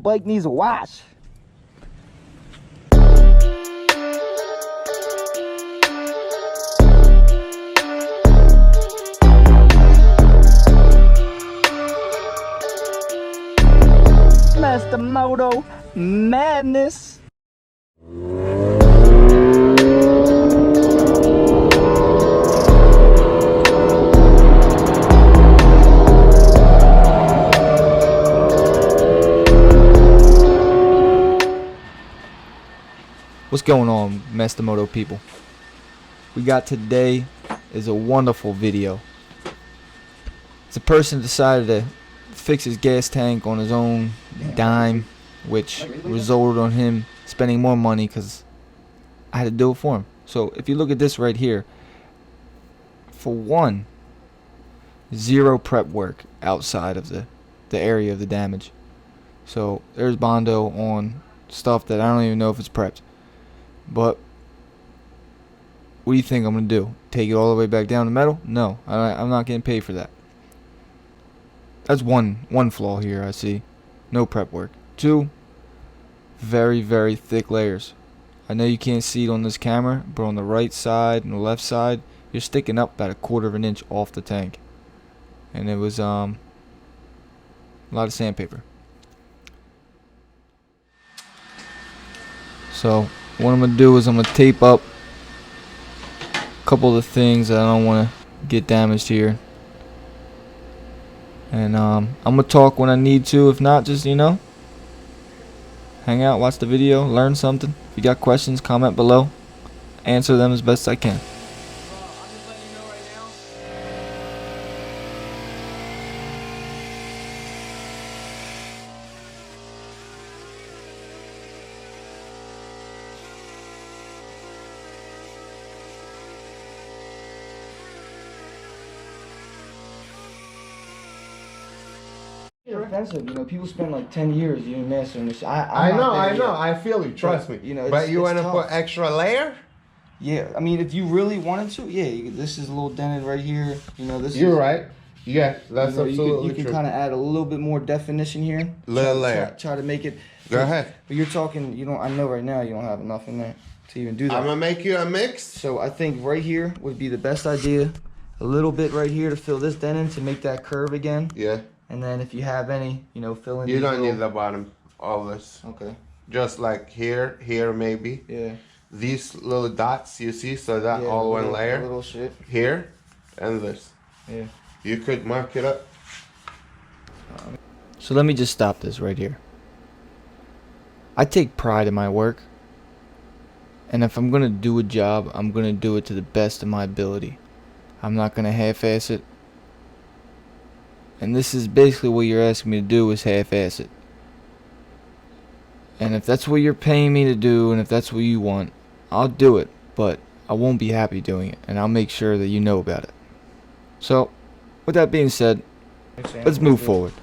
bike needs a wash. MasterMoto madness. What's going on, MasterMoto people? We got today is a wonderful video. It's a person decided to fix his gas tank on his own dime, which resulted on him spending more money because I had to do it for him. So if you look at this right here, for one, zero prep work outside of the area of the damage. So there's Bondo on stuff that I don't even know if it's prepped. But what do you think I'm going to do? Take it all the way back down to metal? No, I'm not getting paid for that. That's one flaw here I see. No prep work. Two, very, very thick layers. I know you can't see it on this camera, but on the right side and the left side, you're sticking up about 1/4 of an inch off the tank. And it was a lot of sandpaper. So what I'm going to do is I'm going to tape up a couple of the things that I don't want to get damaged here. And I'm going to talk when I need to. If not, just, hang out, watch the video, learn something. If you got questions, comment below. Answer them as best I can. It's offensive, people spend like 10 years doing mastering this. I know. I feel you. Trust me. But you want to put extra layer? Yeah, I mean, if you really wanted to, yeah. This is a little dented right here. This. You're right. Yeah, that's absolutely you can kind of add a little bit more definition here. Little layer. Try to make it. Go ahead. But you're talking. I know right now you don't have enough in there to even do that. I'm gonna make you a mix. So I think right here would be the best idea. A little bit right here to fill this dent in to make that curve again. Yeah. And then if you have any, fill in. You don't need the bottom, all this. Okay. Just like here maybe. Yeah. These little dots you see, so that all one layer. Little shit. Here, and this. Yeah. You could mark it up. So let me just stop this right here. I take pride in my work. And if I'm going to do a job, I'm going to do it to the best of my ability. I'm not going to half-ass it. And this is basically what you're asking me to do, is half-ass it. And if that's what you're paying me to do, and if that's what you want, I'll do it. But I won't be happy doing it. And I'll make sure that you know about it. So, with that being said, let's move forward.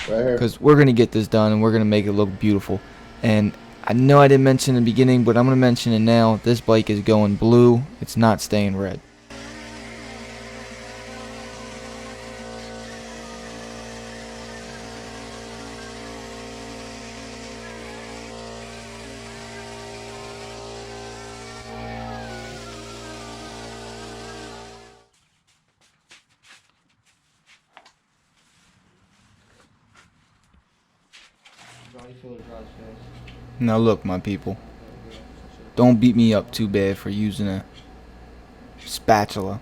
Right here. Because we're going to get this done, and we're going to make it look beautiful. And I know I didn't mention in the beginning, but I'm going to mention it now. This bike is going blue. It's not staying red. Now look, my people, don't beat me up too bad for using a spatula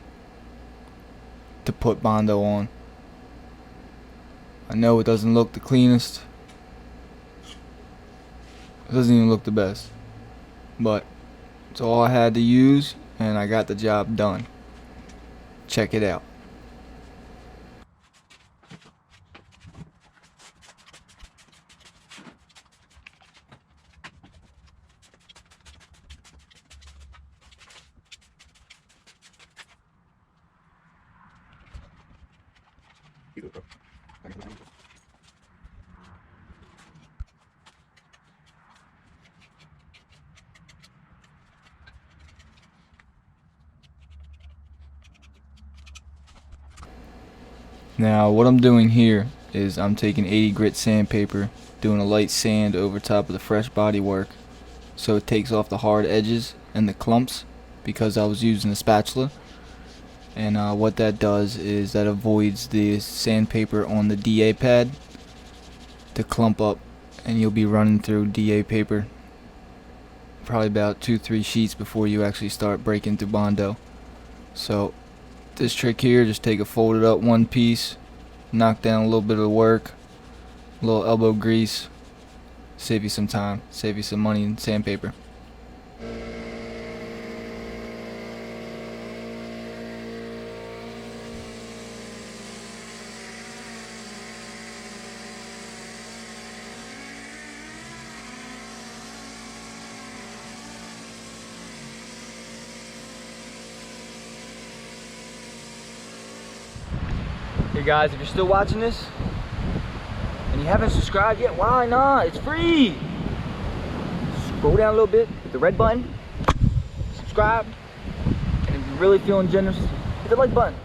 to put Bondo on. I know it doesn't look the cleanest. It doesn't even look the best. But it's all I had to use, and I got the job done. Check it out. Now what I'm doing here is I'm taking 80 grit sandpaper, doing a light sand over top of the fresh body work so it takes off the hard edges and the clumps, because I was using a spatula. And what that does is that avoids the sandpaper on the DA pad to clump up, and you'll be running through DA paper probably about 2-3 sheets before you actually start breaking through Bondo. So this trick here, just take a folded up one piece, knock down a little bit of the work, a little elbow grease, save you some time, save you some money in sandpaper. Hey guys, if you're still watching this and you haven't subscribed yet, why not? It's free. Scroll down a little bit, hit the red button, subscribe, and if you're really feeling generous, hit the like button.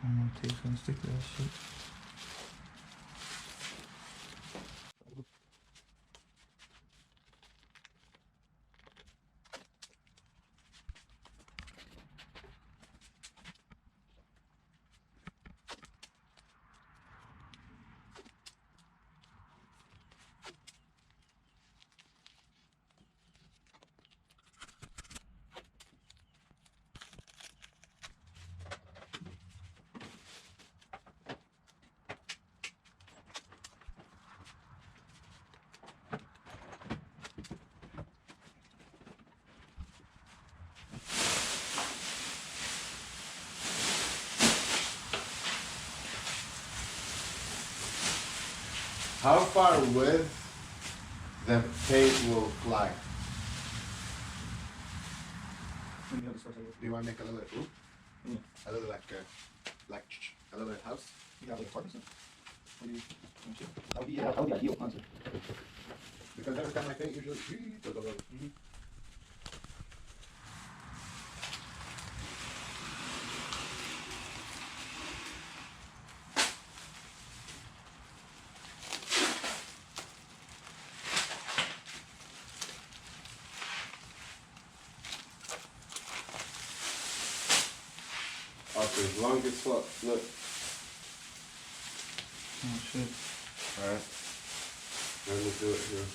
I'm gonna take some stick to that shit. How far with the paint will fly? Do you want to make a little ooh? A little like a little house? You got like a park or something? That would be ideal, honestly. Because every time I paint, usually goes over. As long as fuck. Look. Oh shit. Alright. Let me do it here.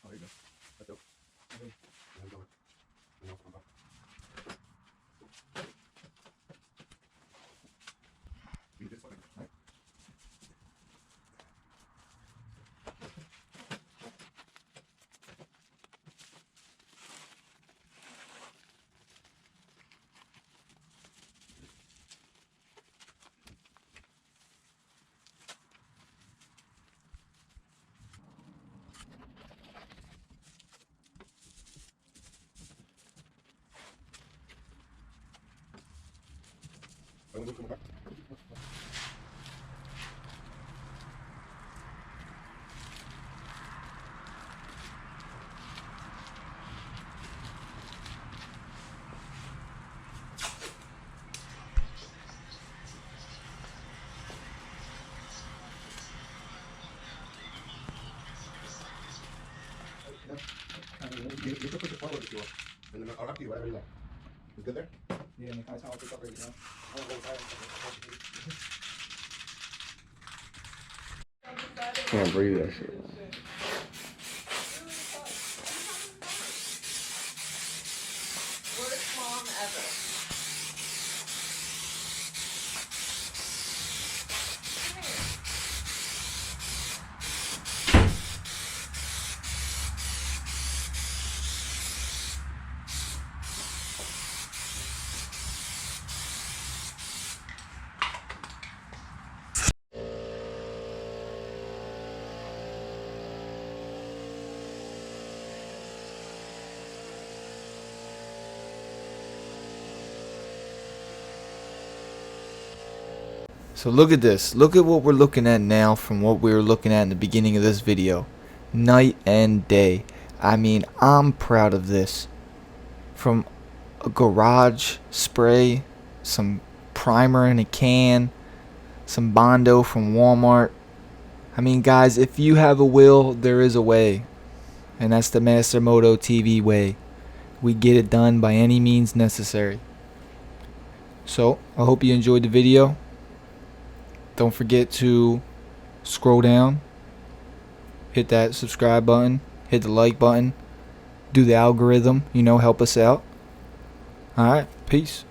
Oh, there you go. That's dope. Okay. I'm going. I know what I'm about. Beat this one, right? I'm going to come back. You can push it forward if you want. And then I'll up to you, whatever you like. It's good there? Yeah, and kind of how it's already done. I don't know if I can't breathe that shit. Worst mom ever. So look at this. Look at what we're looking at now from what we were looking at in the beginning of this video. Night and day. I mean, I'm proud of this. From a garage spray, some primer in a can, some Bondo from Walmart. I mean, guys, if you have a will, there is a way. And that's the MasterMoto TV way. We get it done by any means necessary. So, I hope you enjoyed the video. Don't forget to scroll down, hit that subscribe button, hit the like button, do the algorithm, help us out. Alright, peace.